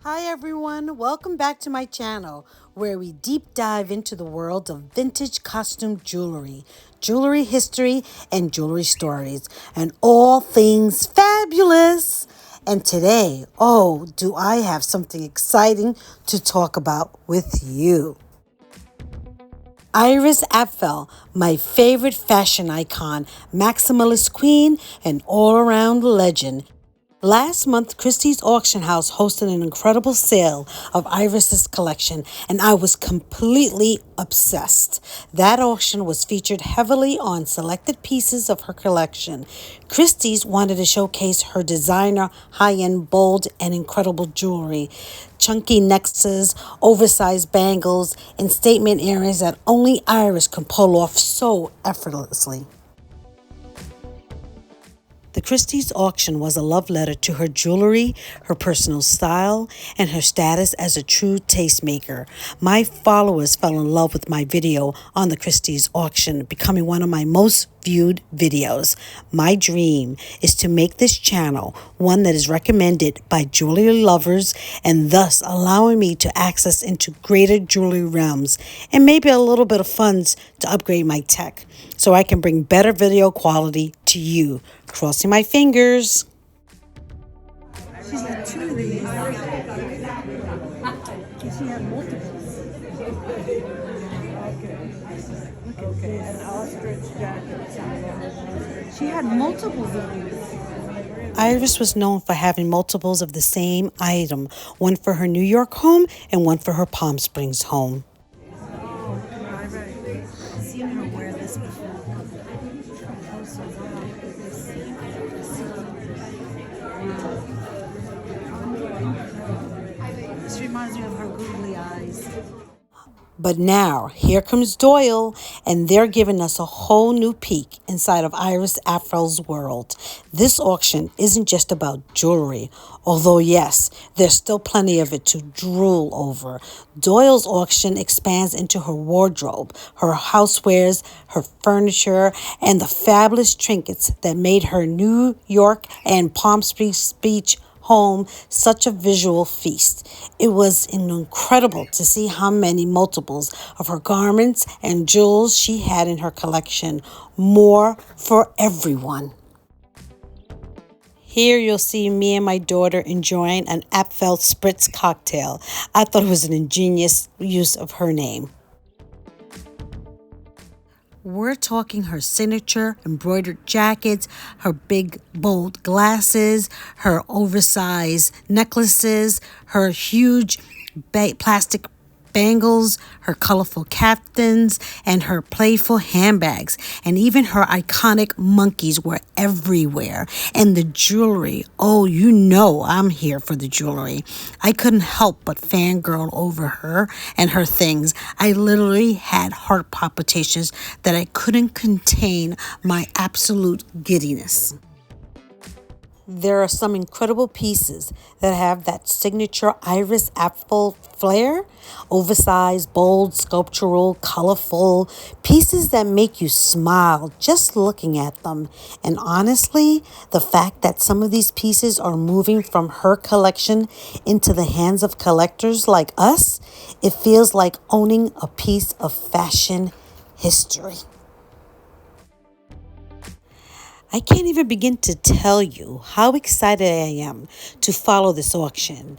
Hi everyone, welcome back to my channel where we deep dive into the world of vintage costume jewelry, jewelry history, and jewelry stories, and all things fabulous. And today, oh, do I have something exciting to talk about with you. Iris Apfel, my favorite fashion icon, maximalist queen, and all-around legend. Last month, Christie's auction house hosted an incredible sale of Iris's collection, and I was completely obsessed. That auction was featured heavily on selected pieces of her collection. Christie's wanted to showcase her designer, high-end, bold, and incredible jewelry. Chunky necklaces, oversized bangles, and statement earrings that only Iris could pull off so effortlessly. The Christie's auction was a love letter to her jewelry, her personal style, and her status as a true tastemaker. My followers fell in love with my video on the Christie's auction, becoming one of my most viewed videos. My dream is to make this channel one that is recommended by jewelry lovers and thus allowing me to access into greater jewelry realms and maybe a little bit of funds to upgrade my tech so I can bring better video quality to you. Crossing my fingers. She had two of these. And she had multiples. Okay, an ostrich jacket. She had multiples of these. Iris was known for having multiples of the same item, one for her New York home and one for her Palm Springs home. I've seen her wear this before. This reminds me of her googly eyes. But now, here comes Doyle, and they're giving us a whole new peek inside of Iris Apfel's world. This auction isn't just about jewelry, although yes, there's still plenty of it to drool over. Doyle's auction expands into her wardrobe, her housewares, her furniture, and the fabulous trinkets that made her New York and Palm Springs Beach home such a visual feast. It was incredible to see how many multiples of her garments and jewels she had in her collection. More for everyone. Here you'll see me and my daughter enjoying an Apfel Spritz cocktail. I thought it was an ingenious use of her name. We're talking her signature embroidered jackets, her big bold glasses, her oversized necklaces, her huge plastic bangles, her colorful caftans, and her playful handbags. And even her iconic monkeys were everywhere. And the jewelry, oh, you know I'm here for the jewelry. I couldn't help but fangirl over her and her things. I literally had heart palpitations that I couldn't contain my absolute giddiness. There are some incredible pieces that have that signature Iris Apfel flair. Oversized, bold, sculptural, colorful pieces that make you smile just looking at them. And honestly, the fact that some of these pieces are moving from her collection into the hands of collectors like us, it feels like owning a piece of fashion history. I can't even begin to tell you how excited I am to follow this auction.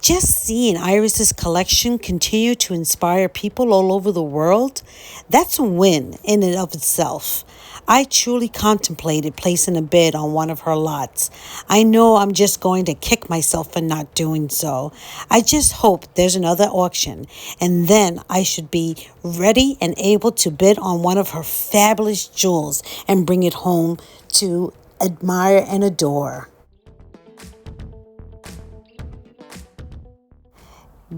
Just seeing Iris's collection continue to inspire people all over the world, that's a win in and of itself. I truly contemplated placing a bid on one of her lots. I know I'm just going to kick myself for not doing so. I just hope there's another auction, and then I should be ready and able to bid on one of her fabulous jewels and bring it home to admire and adore.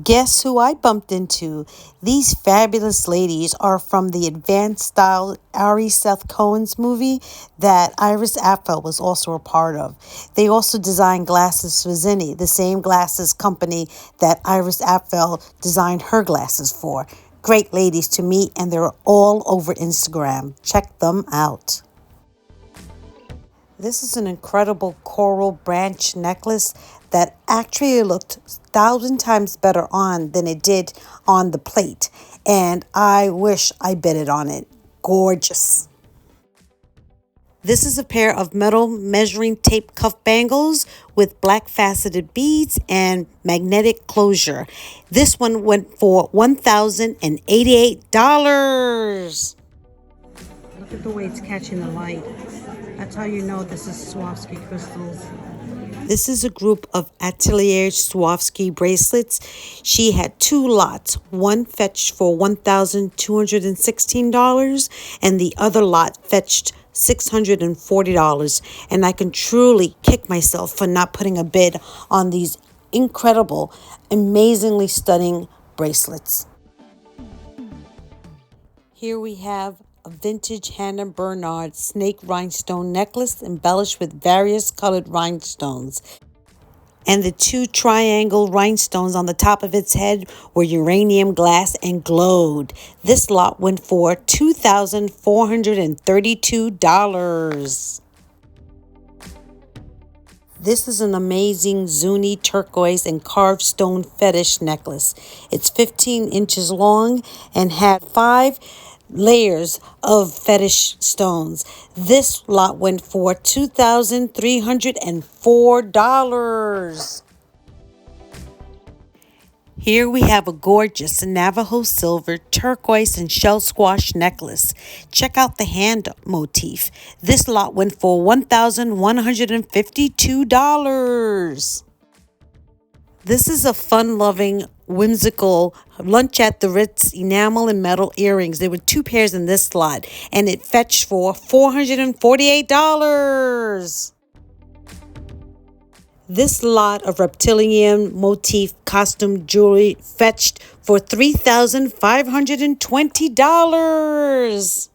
Guess who I bumped into? These fabulous ladies are from the advanced style Ari Seth Cohen's movie that Iris Apfel was also a part of. They also designed glasses for Zinni, the same glasses company that Iris Apfel designed her glasses for. Great ladies to meet, and they're all over Instagram. Check them out. This is an incredible coral branch necklace that actually looked 1,000 times better on than it did on the plate. And I wish I bet it on it. Gorgeous. This is a pair of metal measuring tape cuff bangles with black faceted beads and magnetic closure. This one went for $1,088. Look at the way it's catching the light. That's how you know this is Swarovski crystals. This is a group of Atelier Swarovski bracelets. She had 2 lots. One fetched for $1,216 and the other lot fetched $640. And I can truly kick myself for not putting a bid on these incredible, amazingly stunning bracelets. Here we have a vintage Hannah Bernard snake rhinestone necklace embellished with various colored rhinestones. And the 2 triangle rhinestones on the top of its head were uranium glass and glowed. This lot went for $2,432. This is an amazing Zuni turquoise and carved stone fetish necklace. It's 15 inches long and had 5 layers of fetish stones. This lot went for $2,304. Here we have a gorgeous Navajo silver, turquoise, and shell squash necklace. Check out the hand motif. This lot went for $1,152. This is a fun-loving, whimsical lunch at the Ritz enamel and metal earrings. There were 2 pairs in this lot, and it fetched for $448. This lot of reptilian motif costume jewelry fetched for $3,520.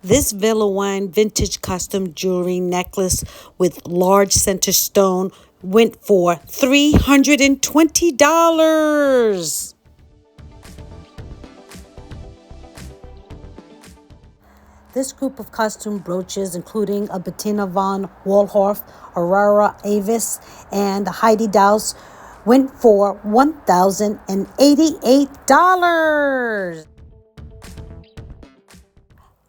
This Villa Wine vintage custom jewelry necklace with large center stone went for $320. This group of costume brooches, including a Bettina von Wallhoff, Aurora Avis, and Heidi Daus, went for $1,088.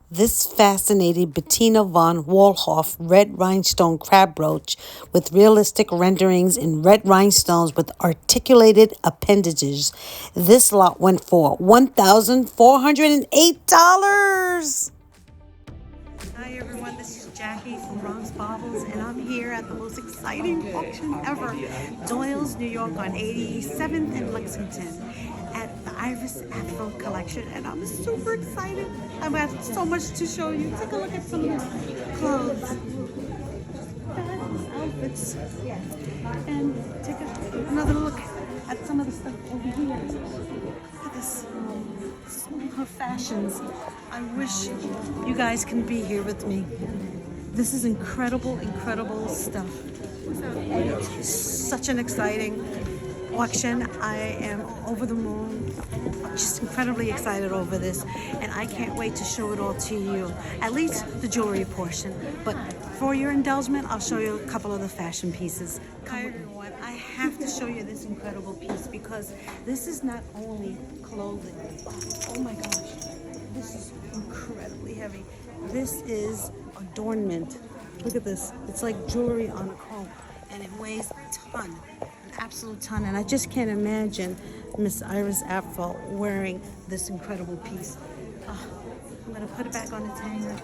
This fascinating Bettina von Wallhoff red rhinestone crab brooch with realistic renderings in red rhinestones with articulated appendages. This lot went for $1,408. Hi everyone, this is Jackie from Bronx Baubles, and I'm here at the most exciting auction ever, Doyle's, New York, on 87th and Lexington, at the Iris Apfel collection, and I'm super excited. I've got so much to show you. Take a look at some of the clothes, fabulous outfits, and take another look at some of the stuff over here. Look at this. Her fashions. I wish you guys can be here with me. This is incredible, incredible stuff. Such an exciting auction. I am over the moon. I'm just incredibly excited over this, and I can't wait to show it all to you. At least the jewelry portion. But for your indulgence, I'll show you a couple of the fashion pieces. Hi everyone. I have to show you this incredible piece because this is not only clothing. Oh my gosh. This is incredibly heavy. This is adornment. Look at this. It's like jewelry on a comb, and it weighs a ton, an absolute ton. And I just can't imagine Miss Iris Apfel wearing this incredible piece. I'm gonna put it back on its hanger.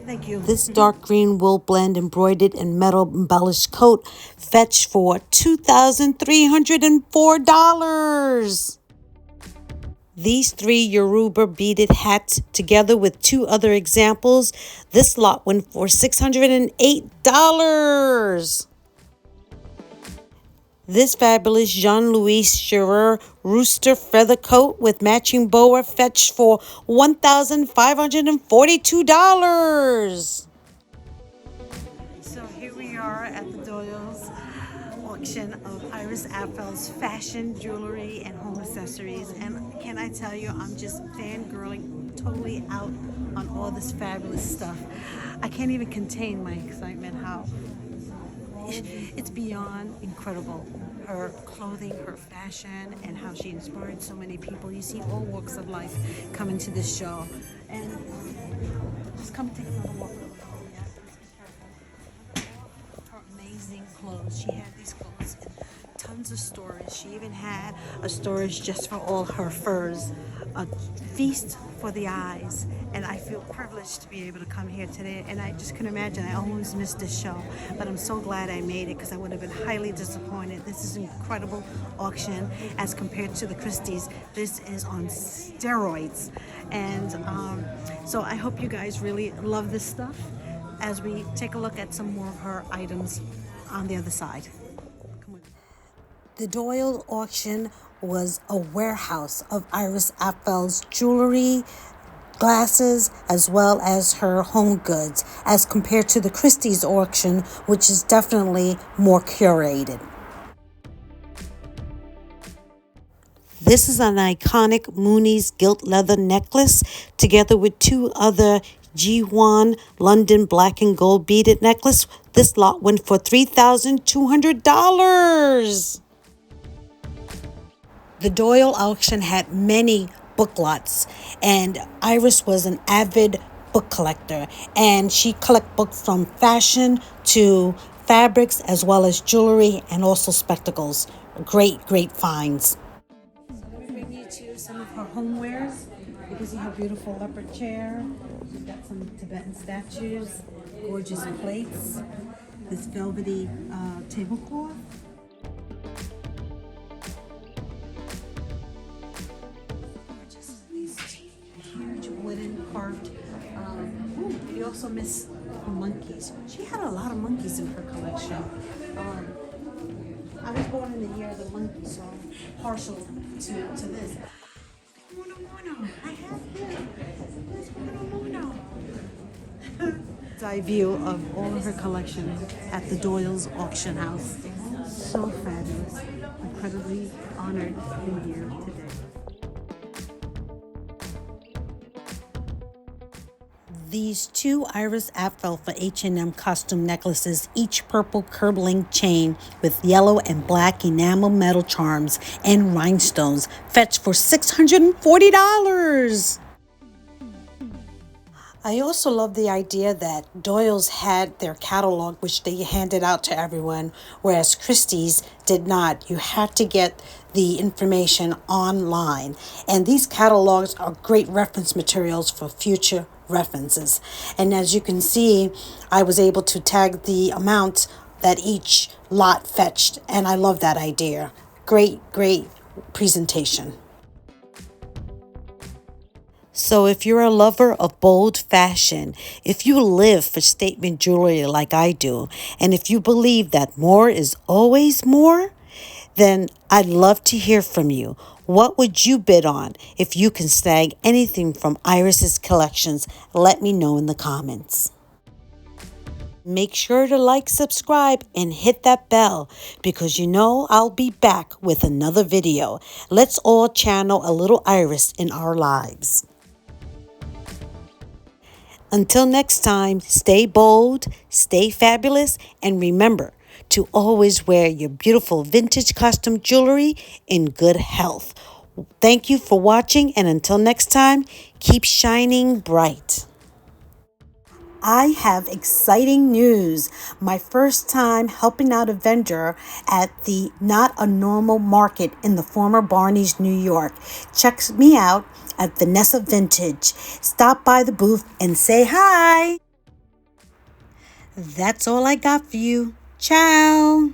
Thank you. This dark green wool blend embroidered and metal embellished coat fetched for $2,304. These 3 Yoruba beaded hats, together with 2 other examples, this lot went for $608. This fabulous Jean-Louis Scherer rooster feather coat with matching boa fetched for $1,542. So here we are at the Doyle's auction of Iris Apfel's fashion, jewelry, and home accessories. And can I tell you, I'm just fangirling totally out on all this fabulous stuff. I can't even contain my excitement how it's beyond incredible. Her clothing, her fashion, and how she inspired so many people. You see all walks of life come into this show. And just come take another walk. Her amazing clothes. She had these clothes in tons of storage. She even had a storage just for all her furs. A feast for the eyes. And I feel privileged to be able to come here today. And I just can imagine, I almost missed this show. But I'm so glad I made it because I would have been highly disappointed. This is an incredible auction as compared to the Christie's. This is on steroids. And so I hope you guys really love this stuff as we take a look at some more of her items on the other side. Come on. The Doyle auction was a warehouse of Iris Apfel's jewelry, glasses, as well as her home goods, as compared to the Christie's auction, which is definitely more curated. This is an iconic Mooney's gilt leather necklace, together with two other G1 London black and gold beaded necklace. This lot went for $3,200. The Doyle auction had many book lots, and Iris was an avid book collector, and she collect books from fashion to fabrics as well as jewelry and also spectacles. Great finds. Let me bring you to some of her homewares. You can see her beautiful leopard chair. She's got some Tibetan statues, gorgeous plates, this velvety tablecloth. Just these huge wooden carved. You also miss monkeys. She had a lot of monkeys in her collection. I was born in the year of the monkey, so I'm partial to this. Mono. I have here. There's Mono. Eye view of all of her collection at the Doyle's auction house. So fabulous. Incredibly honored to be here today. These two Iris Apfel for H&M costume necklaces, each purple curb link chain with yellow and black enamel metal charms and rhinestones, fetched for $640. I also love the idea that Doyle's had their catalog, which they handed out to everyone, whereas Christie's did not. You had to get the information online. And these catalogs are great reference materials for future references. And as you can see, I was able to tag the amount that each lot fetched, and I love that idea. Great presentation. So if you're a lover of bold fashion, if you live for statement jewelry like I do, and if you believe that more is always more, then I'd love to hear from you. What would you bid on if you can snag anything from Iris's collections? Let me know in the comments. Make sure to like, subscribe, and hit that bell because you know I'll be back with another video. Let's all channel a little Iris in our lives. Until next time, stay bold, stay fabulous, and remember to always wear your beautiful vintage costume jewelry in good health. Thank you for watching, and until next time, keep shining bright. I have exciting news. My first time helping out a vendor at the Not a Normal Market in the former Barney's, New York. Check me out at Vanessa Vintage. Stop by the booth and say hi. That's all I got for you. Ciao.